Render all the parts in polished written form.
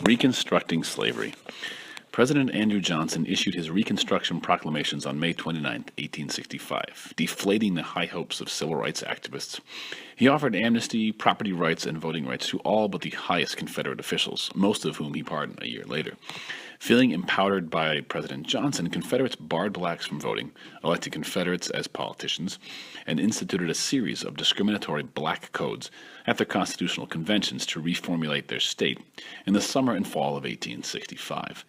Reconstructing Slavery. President Andrew Johnson issued his Reconstruction proclamations on May 29, 1865, deflating the high hopes of civil rights activists. He offered amnesty, property rights, and voting rights to all but the highest Confederate officials, most of whom he pardoned a year later. Feeling empowered by President Johnson, Confederates barred blacks from voting, elected Confederates as politicians, and instituted a series of discriminatory black codes at their constitutional conventions to reformulate their state in the summer and fall of 1865.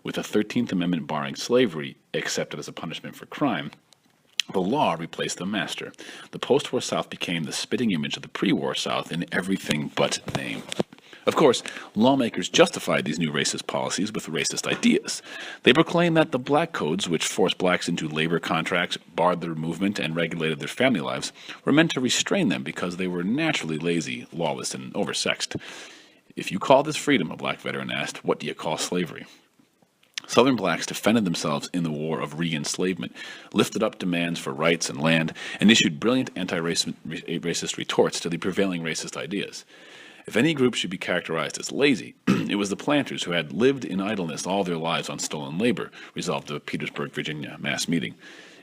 With the 13th Amendment barring slavery, accepted as a punishment for crime, the law replaced the master. The post-war South became the spitting image of the pre-war South in everything but name. Of course, lawmakers justified these new racist policies with racist ideas. They proclaimed that the black codes, which forced blacks into labor contracts, barred their movement, and regulated their family lives, were meant to restrain them because they were naturally lazy, lawless, and oversexed. If you call this freedom, a black veteran asked, what do you call slavery? Southern blacks defended themselves in the war of re-enslavement, lifted up demands for rights and land, and issued brilliant anti-racist retorts to the prevailing racist ideas. If any group should be characterized as lazy, it was the planters who had lived in idleness all their lives on stolen labor, resolved the Petersburg, Virginia mass meeting.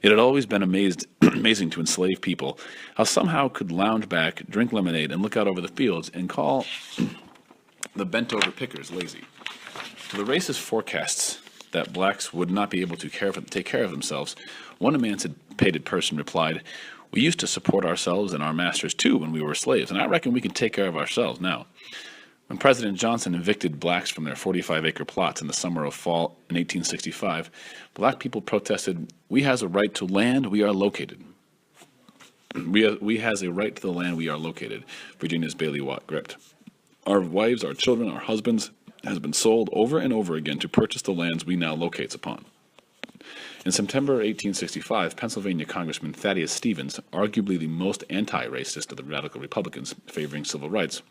It had always been amazing to enslaved people how somehow could lounge back, drink lemonade, and look out over the fields and call the bent-over pickers lazy. To the racist forecasts that blacks would not be able to take care of themselves, one emancipated person replied, "We used to support ourselves and our masters too when we were slaves, and I reckon we can take care of ourselves now." When President Johnson evicted blacks from their 45-acre plots in the summer of fall in 1865, black people protested, "We has a right to land we are located." We has a right to the land we are located, Virginia's Bailey Watt gripped. Our wives, our children, our husbands has been sold over and over again to purchase the lands we now locates upon. In September 1865, Pennsylvania Congressman Thaddeus Stevens, arguably the most anti-racist of the radical Republicans favoring civil rights,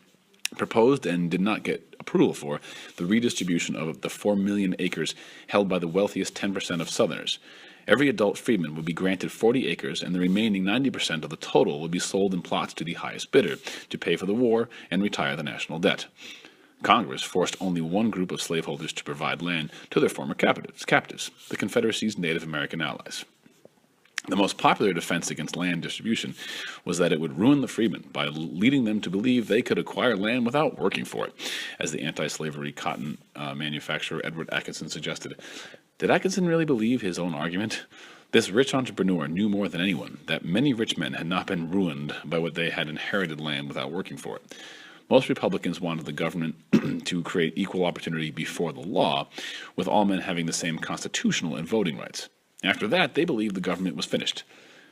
proposed and did not get approval for the redistribution of the 4 million acres held by the wealthiest 10% of Southerners. Every adult freedman would be granted 40 acres, and the remaining 90% of the total would be sold in plots to the highest bidder to pay for the war and retire the national debt. Congress forced only one group of slaveholders to provide land to their former captives, the Confederacy's Native American allies. The most popular defense against land distribution was that it would ruin the freedmen by leading them to believe they could acquire land without working for it, as the anti-slavery cotton manufacturer Edward Atkinson suggested. Did Atkinson really believe his own argument? This rich entrepreneur knew more than anyone that many rich men had not been ruined by what they had inherited land without working for it. Most Republicans wanted the government to create equal opportunity before the law, with all men having the same constitutional and voting rights. After that, they believed the government was finished.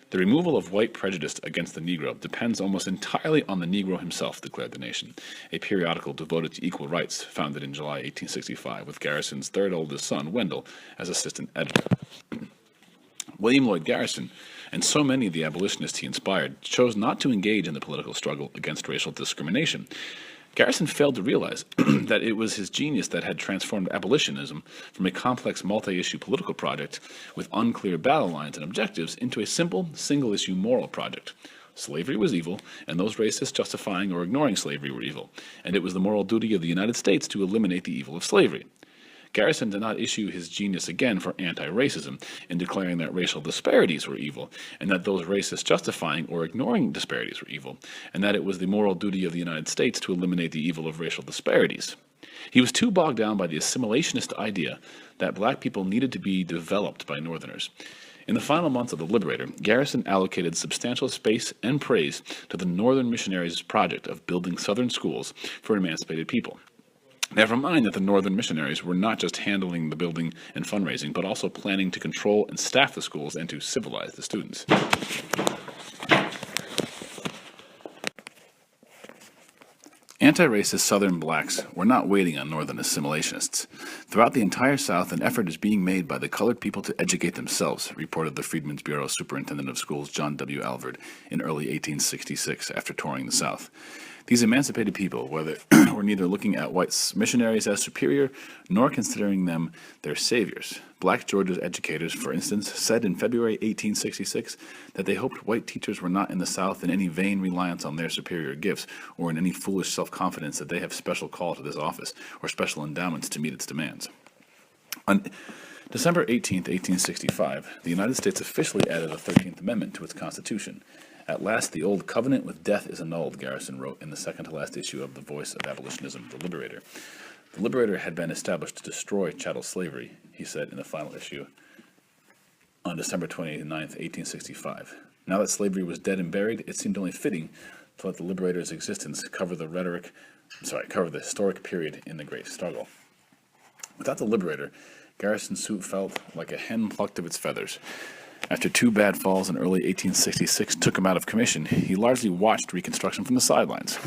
The removal of white prejudice against the Negro depends almost entirely on the Negro himself, declared The Nation, a periodical devoted to equal rights founded in July 1865 with Garrison's third oldest son, Wendell, as assistant editor. William Lloyd Garrison, and so many of the abolitionists he inspired, chose not to engage in the political struggle against racial discrimination. Garrison failed to realize that it was his genius that had transformed abolitionism from a complex multi-issue political project with unclear battle lines and objectives into a simple, single-issue moral project. Slavery was evil, and those racists justifying or ignoring slavery were evil, and it was the moral duty of the United States to eliminate the evil of slavery. Garrison did not issue his genius again for anti-racism in declaring that racial disparities were evil, and that those racists justifying or ignoring disparities were evil, and that it was the moral duty of the United States to eliminate the evil of racial disparities. He was too bogged down by the assimilationist idea that black people needed to be developed by Northerners. In the final months of The Liberator, Garrison allocated substantial space and praise to the Northern missionaries' project of building Southern schools for emancipated people. Never mind that the Northern missionaries were not just handling the building and fundraising, but also planning to control and staff the schools and to civilize the students. Anti-racist Southern blacks were not waiting on Northern assimilationists. Throughout the entire South, an effort is being made by the colored people to educate themselves, reported the Freedmen's Bureau Superintendent of Schools John W. Alvord in early 1866 after touring the South. These emancipated people were neither looking at white missionaries as superior nor considering them their saviors. Black Georgia's educators, for instance, said in February 1866 that they hoped white teachers were not in the South in any vain reliance on their superior gifts or in any foolish self-confidence that they have special call to this office or special endowments to meet its demands. On December 18, 1865, the United States officially added a 13th Amendment to its Constitution. At last, the old covenant with death is annulled, Garrison wrote in the second-to-last issue of The Voice of Abolitionism, The Liberator. The Liberator had been established to destroy chattel slavery, he said in the final issue on December 29, 1865. Now that slavery was dead and buried, it seemed only fitting to let the Liberator's existence cover the historic period in the Great Struggle. Without the Liberator, Garrison's suit felt like a hen plucked of its feathers. After two bad falls in early 1866 took him out of commission, he largely watched Reconstruction from the sidelines.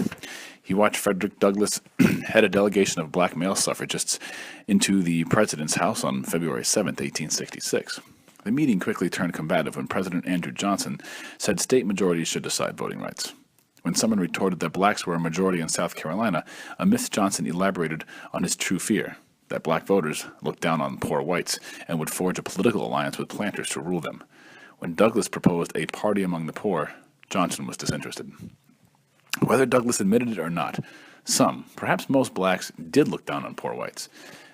He watched Frederick Douglass head a delegation of black male suffragists into the president's house on February 7, 1866. The meeting quickly turned combative when President Andrew Johnson said state majorities should decide voting rights. When someone retorted that blacks were a majority in South Carolina, amidst Johnson elaborated on his true fear, that black voters looked down on poor whites and would forge a political alliance with planters to rule them. When Douglass proposed a party among the poor, Johnson was disinterested. Whether Douglass admitted it or not, some, perhaps most blacks, did look down on poor whites.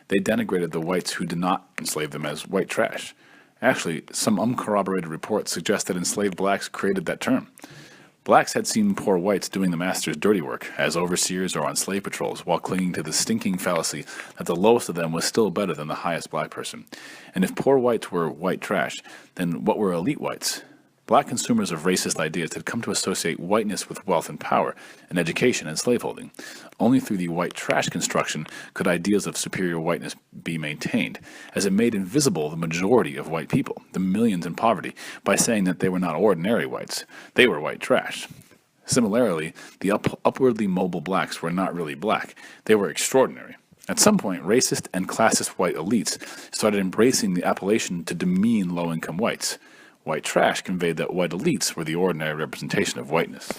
They denigrated the whites who did not enslave them as white trash. Actually, some uncorroborated reports suggest that enslaved blacks created that term. Blacks had seen poor whites doing the master's dirty work as overseers or on slave patrols while clinging to the stinking fallacy that the lowest of them was still better than the highest black person. And if poor whites were white trash, then what were elite whites? Black consumers of racist ideas had come to associate whiteness with wealth and power, and education and slaveholding. Only through the white trash construction could ideas of superior whiteness be maintained, as it made invisible the majority of white people, the millions in poverty, by saying that they were not ordinary whites, they were white trash. Similarly, the upwardly mobile blacks were not really black, they were extraordinary. At some point, racist and classist white elites started embracing the appellation to demean low-income whites. White trash conveyed that white elites were the ordinary representation of whiteness.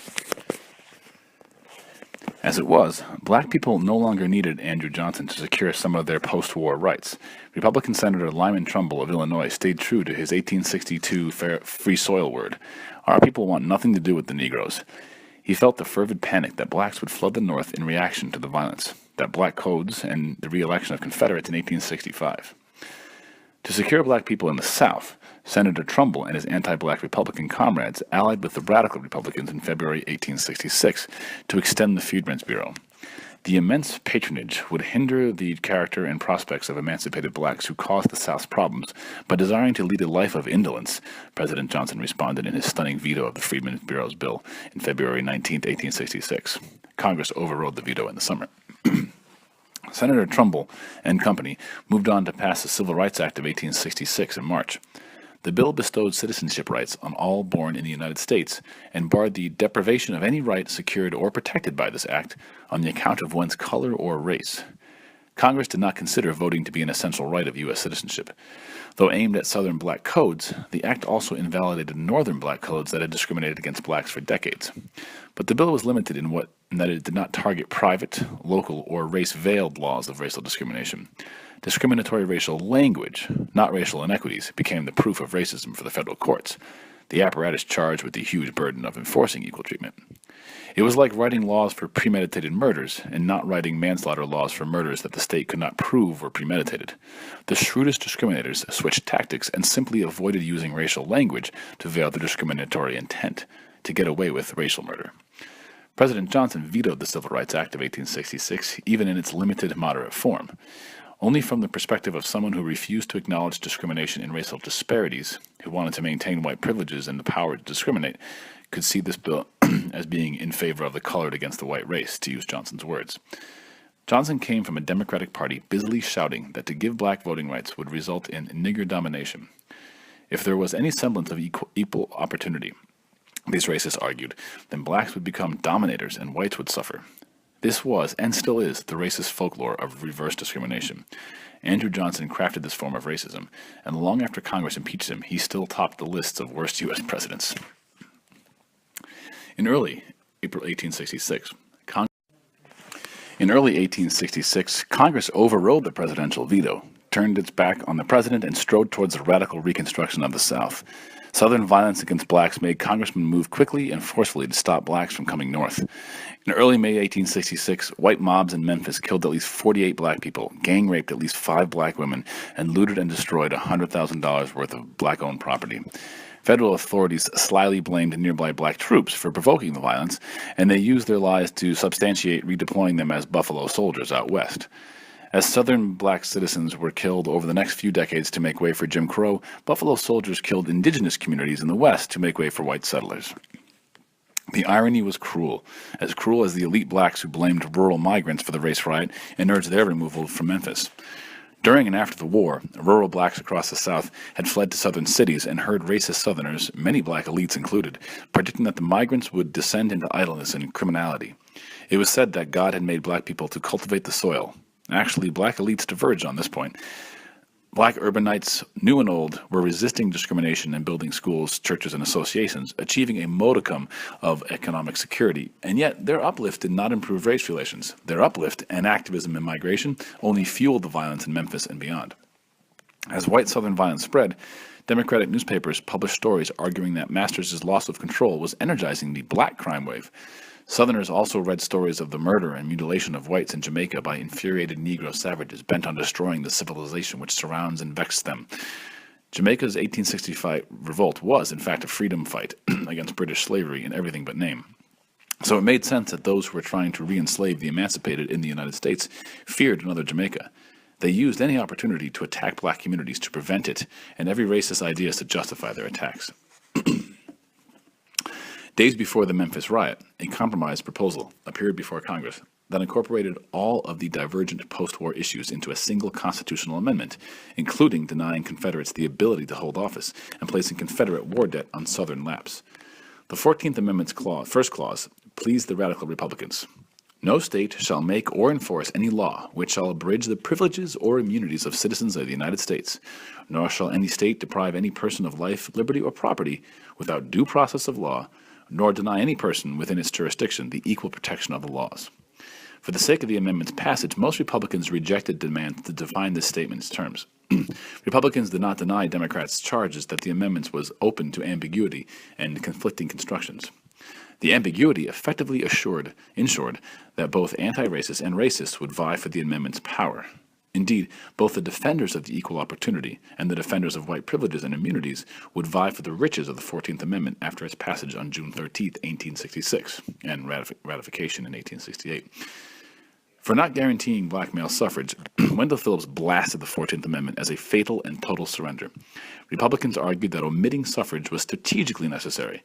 As it was, black people no longer needed Andrew Johnson to secure some of their post-war rights. Republican Senator Lyman Trumbull of Illinois stayed true to his 1862 free soil word. Our people want nothing to do with the Negroes. He felt the fervid panic that blacks would flood the North in reaction to the violence, that black codes, and the re-election of Confederates in 1865. To secure black people in the South, Senator Trumbull and his anti-black Republican comrades allied with the radical Republicans in February 1866 to extend the Freedmen's Bureau. The immense patronage would hinder the character and prospects of emancipated blacks who caused the South's problems by desiring to lead a life of indolence, President Johnson responded in his stunning veto of the Freedmen's Bureau's bill in February 19, 1866. Congress overrode the veto in the summer. Senator Trumbull and company moved on to pass the Civil Rights Act of 1866 in March. The bill bestowed citizenship rights on all born in the United States and barred the deprivation of any right secured or protected by this act on the account of one's color or race. Congress did not consider voting to be an essential right of U.S. citizenship. Though aimed at Southern black codes, the act also invalidated Northern black codes that had discriminated against blacks for decades. But the bill was limited in that it did not target private, local, or race-veiled laws of racial discrimination. Discriminatory racial language, not racial inequities, became the proof of racism for the federal courts, the apparatus charged with the huge burden of enforcing equal treatment. It was like writing laws for premeditated murders and not writing manslaughter laws for murders that the state could not prove were premeditated. The shrewdest discriminators switched tactics and simply avoided using racial language to veil their discriminatory intent, to get away with racial murder. President Johnson vetoed the Civil Rights Act of 1866, even in its limited, moderate form. Only from the perspective of someone who refused to acknowledge discrimination in racial disparities, who wanted to maintain white privileges and the power to discriminate, could see this bill as being in favor of the colored against the white race, to use Johnson's words. Johnson came from a Democratic Party busily shouting that to give black voting rights would result in nigger domination. If there was any semblance of equal opportunity, these racists argued, then blacks would become dominators and whites would suffer. This was, and still is, the racist folklore of reverse discrimination. Andrew Johnson crafted this form of racism, and long after Congress impeached him, he still topped the lists of worst U.S. presidents. In early April 1866, Congress In early 1866, Congress overrode the presidential veto, turned its back on the president, and strode towards a radical reconstruction of the South. Southern violence against blacks made congressmen move quickly and forcefully to stop blacks from coming north. In early May 1866, white mobs in Memphis killed at least 48 black people, gang raped at least 5 black women, and looted and destroyed $100,000 worth of black-owned property. Federal authorities slyly blamed nearby black troops for provoking the violence, and they used their lies to substantiate redeploying them as Buffalo Soldiers out west. As Southern black citizens were killed over the next few decades to make way for Jim Crow, Buffalo Soldiers killed indigenous communities in the West to make way for white settlers. The irony was cruel as the elite blacks who blamed rural migrants for the race riot and urged their removal from Memphis. During and after the war, rural blacks across the South had fled to southern cities and heard racist Southerners, many black elites included, predicting that the migrants would descend into idleness and criminality. It was said that God had made black people to cultivate the soil. Actually, black elites diverged on this point. Black urbanites, new and old, were resisting discrimination and building schools, churches, and associations, achieving a modicum of economic security. And yet, their uplift did not improve race relations. Their uplift and activism in migration only fueled the violence in Memphis and beyond. As white Southern violence spread, Democratic newspapers published stories arguing that Masters' loss of control was energizing the black crime wave. Southerners also read stories of the murder and mutilation of whites in Jamaica by infuriated Negro savages bent on destroying the civilization which surrounds and vexed them. Jamaica's 1865 revolt was, in fact, a freedom fight against British slavery in everything but name. So it made sense that those who were trying to re-enslave the emancipated in the United States feared another Jamaica. They used any opportunity to attack black communities to prevent it, and every racist idea to justify their attacks. Days before the Memphis riot, a compromise proposal appeared before Congress that incorporated all of the divergent post-war issues into a single constitutional amendment, including denying Confederates the ability to hold office and placing Confederate war debt on Southern laps. The 14th Amendment's first clause pleased the radical Republicans. No state shall make or enforce any law which shall abridge the privileges or immunities of citizens of the United States, nor shall any state deprive any person of life, liberty, or property without due process of law, nor deny any person within its jurisdiction the equal protection of the laws. For the sake of the amendment's passage, most Republicans rejected demands to define this statement's terms. Republicans did not deny Democrats' charges that the amendment was open to ambiguity and conflicting constructions. The ambiguity effectively ensured that both anti-racists and racists would vie for the amendment's power. Indeed, both the defenders of the equal opportunity and the defenders of white privileges and immunities would vie for the riches of the 14th Amendment after its passage on June 13, 1866, and ratification in 1868. For not guaranteeing black male suffrage, Wendell Phillips blasted the 14th Amendment as a fatal and total surrender. Republicans argued that omitting suffrage was strategically necessary.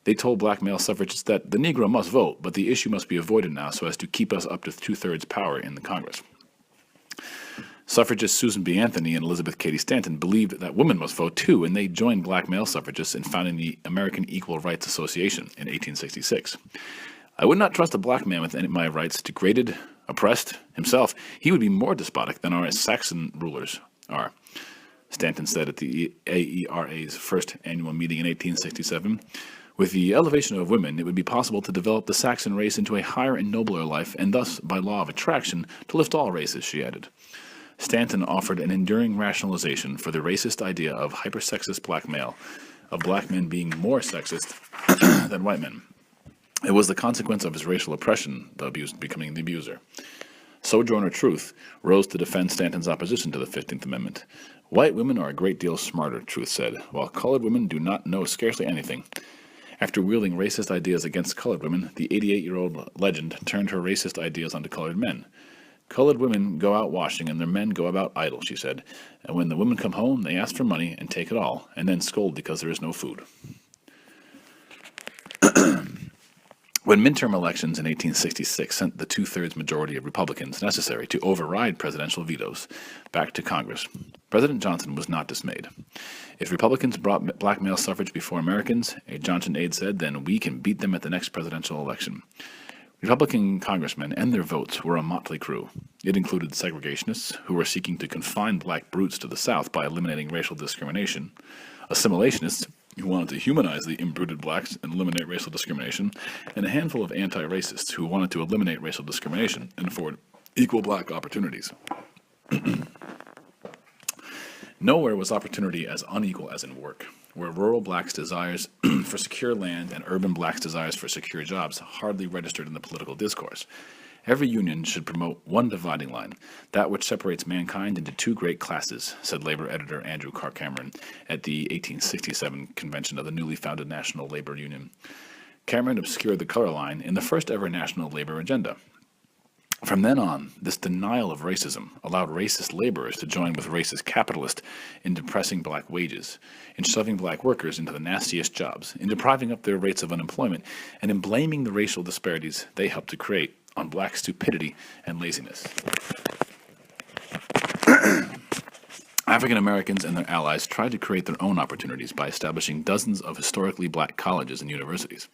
They told black male suffragists that the Negro must vote, but the issue must be avoided now so as to keep us up to two-thirds power in the Congress. Suffragists Susan B. Anthony and Elizabeth Cady Stanton believed that women must vote too, and they joined black male suffragists in founding the American Equal Rights Association in 1866. I would not trust a black man with any of my rights degraded, oppressed himself. He would be more despotic than our Saxon rulers are, Stanton said at the AERA's first annual meeting in 1867. With the elevation of women, it would be possible to develop the Saxon race into a higher and nobler life, and thus, by law of attraction, to lift all races, she added. Stanton offered an enduring rationalization for the racist idea of hypersexist black male, of black men being more sexist than white men. It was the consequence of his racial oppression, the abused becoming the abuser. Sojourner Truth rose to defend Stanton's opposition to the 15th Amendment. White women are a great deal smarter, Truth said, while colored women do not know scarcely anything. After wielding racist ideas against colored women, the 88-year-old legend turned her racist ideas onto colored men. Colored women go out washing and their men go about idle, she said, and when the women come home, they ask for money and take it all, and then scold because there is no food. When midterm elections in 1866 sent the two-thirds majority of Republicans necessary to override presidential vetoes back to Congress, President Johnson was not dismayed. If Republicans brought black male suffrage before Americans, a Johnson aide said, then we can beat them at the next presidential election. Republican congressmen and their votes were a motley crew. It included segregationists who were seeking to confine black brutes to the South by eliminating racial discrimination, assimilationists who wanted to humanize the imbruted blacks and eliminate racial discrimination, and a handful of anti-racists who wanted to eliminate racial discrimination and afford equal black opportunities. Nowhere was opportunity as unequal as in work, where rural blacks' desires for secure land and urban blacks' desires for secure jobs hardly registered in the political discourse. Every union should promote one dividing line, that which separates mankind into two great classes, said labor editor Andrew Carr Cameron at the 1867 convention of the newly founded National Labor Union. Cameron obscured the color line in the first ever national labor agenda. From then on, this denial of racism allowed racist laborers to join with racist capitalists in depressing black wages, in shoving black workers into the nastiest jobs, in depriving up their rates of unemployment, and in blaming the racial disparities they helped to create on black stupidity and laziness. African Americans and their allies tried to create their own opportunities by establishing dozens of historically black colleges and universities.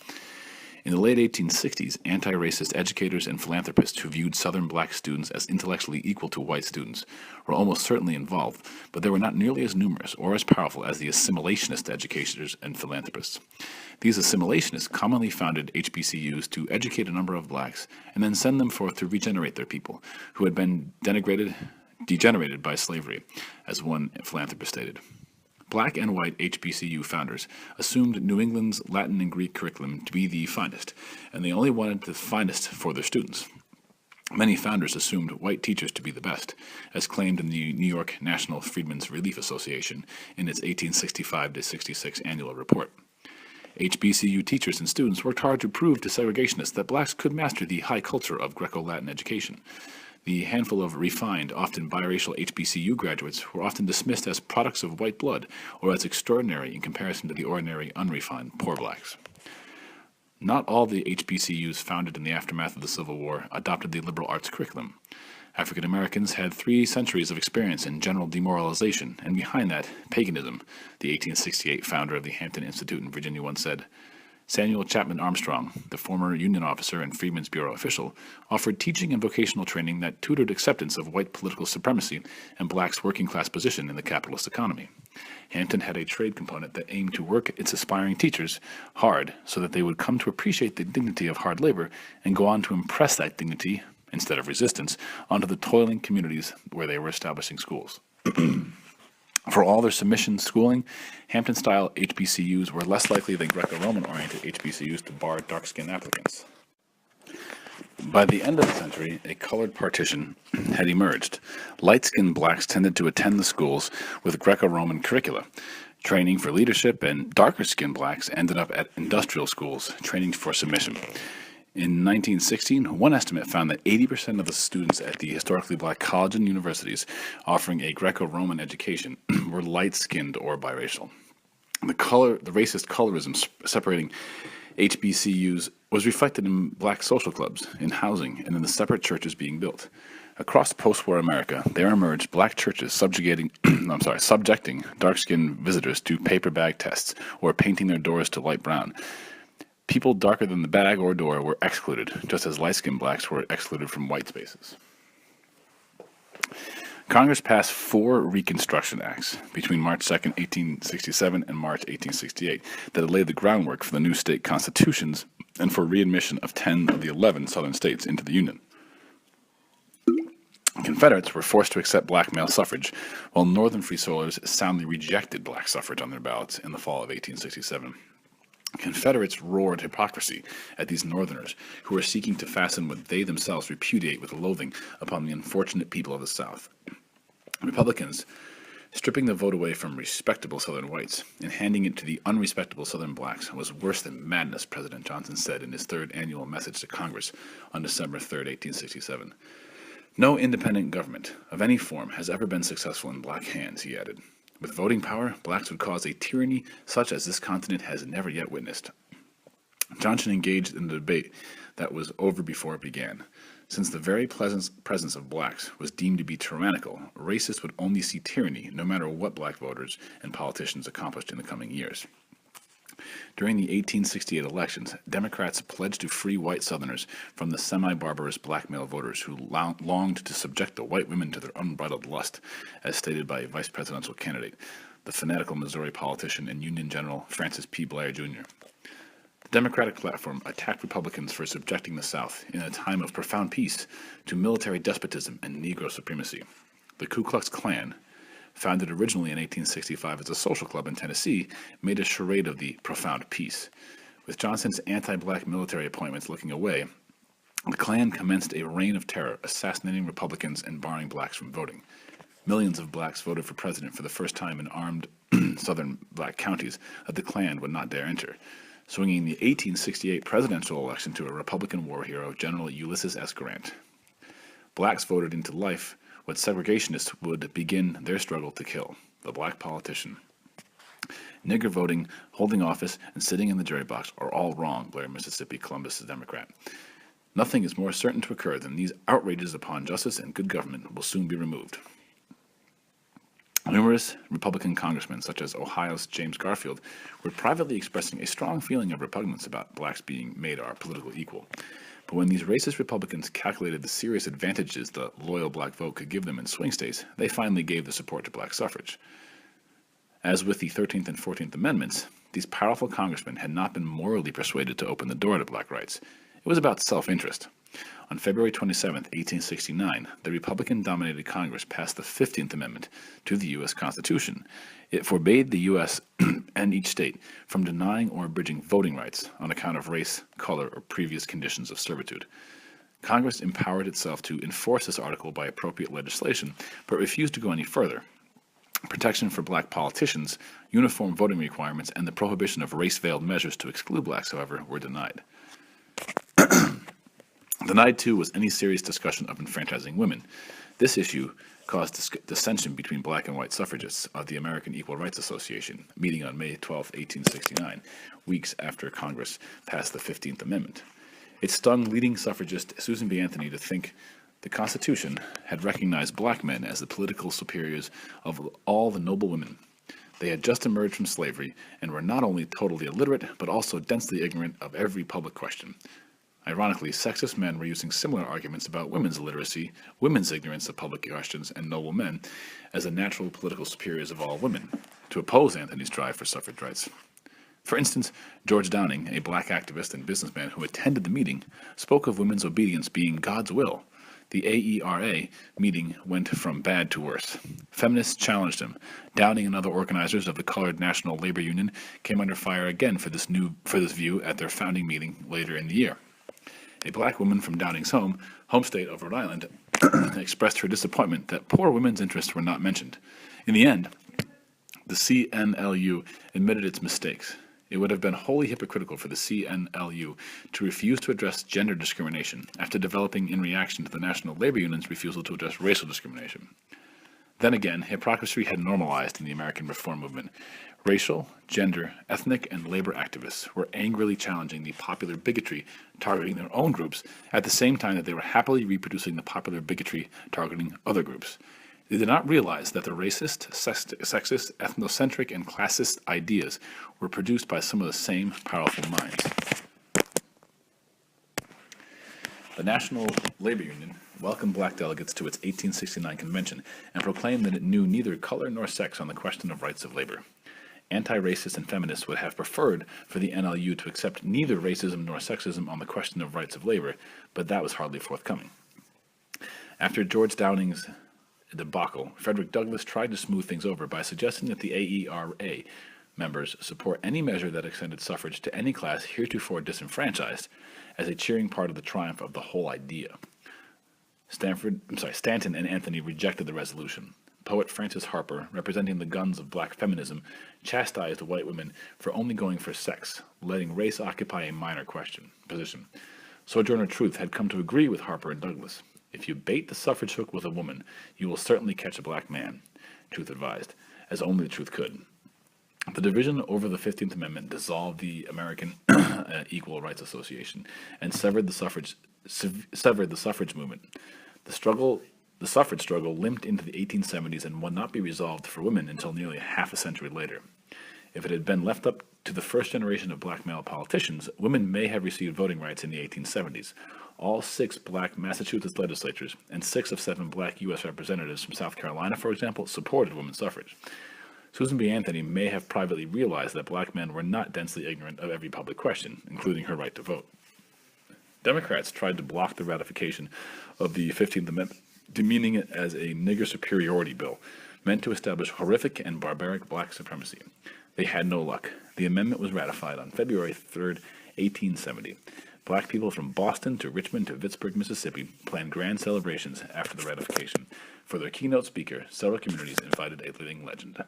In the late 1860s, anti-racist educators and philanthropists who viewed Southern black students as intellectually equal to white students were almost certainly involved, but they were not nearly as numerous or as powerful as the assimilationist educators and philanthropists. These assimilationists commonly founded HBCUs to educate a number of blacks and then send them forth to regenerate their people, who had been degenerated by slavery, as one philanthropist stated. Black and white HBCU founders assumed New England's Latin and Greek curriculum to be the finest, and they only wanted the finest for their students. Many founders assumed white teachers to be the best, as claimed in the New York National Freedmen's Relief Association in its 1865-66 annual report. HBCU teachers and students worked hard to prove to segregationists that blacks could master the high culture of Greco-Latin education. The handful of refined, often biracial HBCU graduates were often dismissed as products of white blood or as extraordinary in comparison to the ordinary, unrefined, poor blacks. Not all the HBCUs founded in the aftermath of the Civil War adopted the liberal arts curriculum. African Americans had 3 centuries of experience in general demoralization, and behind that, paganism, the 1868 founder of the Hampton Institute in Virginia once said. Samuel Chapman Armstrong, the former Union officer and Freedmen's Bureau official, offered teaching and vocational training that tutored acceptance of white political supremacy and blacks' working-class position in the capitalist economy. Hampton had a trade component that aimed to work its aspiring teachers hard so that they would come to appreciate the dignity of hard labor and go on to impress that dignity, instead of resistance, onto the toiling communities where they were establishing schools. For all their submission schooling, Hampton-style HBCUs were less likely than Greco-Roman-oriented HBCUs to bar dark-skinned applicants. By the end of the century, a colored partition had emerged. Light-skinned blacks tended to attend the schools with Greco-Roman curricula, training for leadership, and darker-skinned blacks ended up at industrial schools, training for submission. In 1916, one estimate found that 80% of the students at the historically black colleges and universities offering a Greco-Roman education were light-skinned or biracial. The racist colorism separating HBCUs was reflected in black social clubs, in housing, and in the separate churches being built. Across post-war America, there emerged black churches subjecting dark-skinned visitors to paper bag tests or painting their doors to light brown. People darker than the bag or door were excluded, just as light-skinned blacks were excluded from white spaces. Congress passed 4 Reconstruction Acts between March 2, 1867 and March 1868 that laid the groundwork for the new state constitutions and for readmission of 10 of the 11 southern states into the Union. Confederates were forced to accept black male suffrage, while Northern Free Soilers soundly rejected black suffrage on their ballots in the fall of 1867. Confederates roared hypocrisy at these Northerners who were seeking to fasten what they themselves repudiate with loathing upon the unfortunate people of the South. Republicans, stripping the vote away from respectable Southern whites and handing it to the unrespectable Southern blacks, was worse than madness, President Johnson said in his 3rd annual message to Congress on December 3, 1867. No independent government of any form has ever been successful in black hands, he added. With voting power, blacks would cause a tyranny such as this continent has never yet witnessed. Johnson engaged in a debate that was over before it began. Since the very presence of blacks was deemed to be tyrannical, racists would only see tyranny no matter what black voters and politicians accomplished in the coming years. During the 1868 elections, Democrats pledged to free white Southerners from the semi-barbarous black male voters who longed to subject the white women to their unbridled lust, as stated by a vice presidential candidate. the fanatical Missouri politician and Union General Francis P. Blair, Jr. The Democratic platform attacked Republicans for subjecting the South, in a time of profound peace, to military despotism and Negro supremacy. The Ku Klux Klan, founded originally in 1865 as a social club in Tennessee, made a charade of the profound peace. With Johnson's anti-black military appointments looking away, the Klan commenced a reign of terror, assassinating Republicans and barring blacks from voting. Millions of blacks voted for president for the first time in armed southern black counties that the Klan would not dare enter, swinging the 1868 presidential election to a Republican war hero, General Ulysses S. Grant. Blacks voted into life what segregationists would begin their struggle to kill, the black politician. Nigger voting, holding office, and sitting in the jury box are all wrong, Blair, Mississippi, Columbus, Democrat. Nothing is more certain to occur than these outrages upon justice and good government will soon be removed. Numerous Republican congressmen, such as Ohio's James Garfield, were privately expressing a strong feeling of repugnance about blacks being made our political equal. But when these racist Republicans calculated the serious advantages the loyal black vote could give them in swing states, they finally gave the support to black suffrage. As with the 13th and 14th Amendments, these powerful congressmen had not been morally persuaded to open the door to black rights. It was about self-interest. On February 27, 1869, the Republican-dominated Congress passed the 15th Amendment to the U.S. Constitution. It forbade the U.S. and each state from denying or abridging voting rights on account of race, color, or previous conditions of servitude. Congress empowered itself to enforce this article by appropriate legislation, but refused to go any further. Protection for black politicians, uniform voting requirements, and the prohibition of race-veiled measures to exclude blacks, however, were denied. Denied, too, was any serious discussion of enfranchising women. This issue caused dissension between black and white suffragists of the American Equal Rights Association, meeting on May 12, 1869, weeks after Congress passed the 15th Amendment. It stung leading suffragist Susan B. Anthony to think the Constitution had recognized black men as the political superiors of all the noble women. They had just emerged from slavery and were not only totally illiterate, but also densely ignorant of every public question. Ironically, sexist men were using similar arguments about women's illiteracy, women's ignorance of public questions, and noble men as the natural political superiors of all women, to oppose Anthony's drive for suffrage rights. For instance, George Downing, a black activist and businessman who attended the meeting, spoke of women's obedience being God's will. The AERA meeting went from bad to worse. Feminists challenged him. Downing and other organizers of the Colored National Labor Union came under fire again for this view at their founding meeting later in the year. A black woman from Downing's home state of Rhode Island, expressed her disappointment that poor women's interests were not mentioned. In the end, the CNLU admitted its mistakes. It would have been wholly hypocritical for the CNLU to refuse to address gender discrimination after developing in reaction to the National Labor Union's refusal to address racial discrimination. Then again, hypocrisy had normalized in the American reform movement. Racial, gender, ethnic, and labor activists were angrily challenging the popular bigotry targeting their own groups at the same time that they were happily reproducing the popular bigotry targeting other groups. They did not realize that the racist, sexist, ethnocentric, and classist ideas were produced by some of the same powerful minds. The National Labor Union welcomed black delegates to its 1869 convention and proclaimed that it knew neither color nor sex on the question of rights of labor. Anti-racists and feminists would have preferred for the NLU to accept neither racism nor sexism on the question of rights of labor, but that was hardly forthcoming. After George Downing's debacle, Frederick Douglass tried to smooth things over by suggesting that the AERA members support any measure that extended suffrage to any class heretofore disenfranchised as a cheering part of the triumph of the whole idea. Stanton and Anthony rejected the resolution. Poet Francis Harper, representing the guns of black feminism, chastised white women for only going for sex, letting race occupy a minor position. Sojourner Truth had come to agree with Harper and Douglass. If you bait the suffrage hook with a woman, you will certainly catch a black man, Truth advised, as only the truth could. The division over the 15th Amendment dissolved the American Equal Rights Association and severed the suffrage movement. The suffrage struggle limped into the 1870s and would not be resolved for women until nearly half a century later. If it had been left up to the first generation of black male politicians, women may have received voting rights in the 1870s. All 6 black Massachusetts legislatures and 6 of 7 black U.S. representatives from South Carolina, for example, supported women's suffrage. Susan B. Anthony may have privately realized that black men were not densely ignorant of every public question, including her right to vote. Democrats tried to block the ratification of the 15th Amendment, demeaning it as a nigger superiority bill meant to establish horrific and barbaric black supremacy. They had no luck. The amendment was ratified on February 3, 1870. Black people from Boston to Richmond to Vicksburg, Mississippi planned grand celebrations after the ratification. For their keynote speaker, several communities invited a living legend.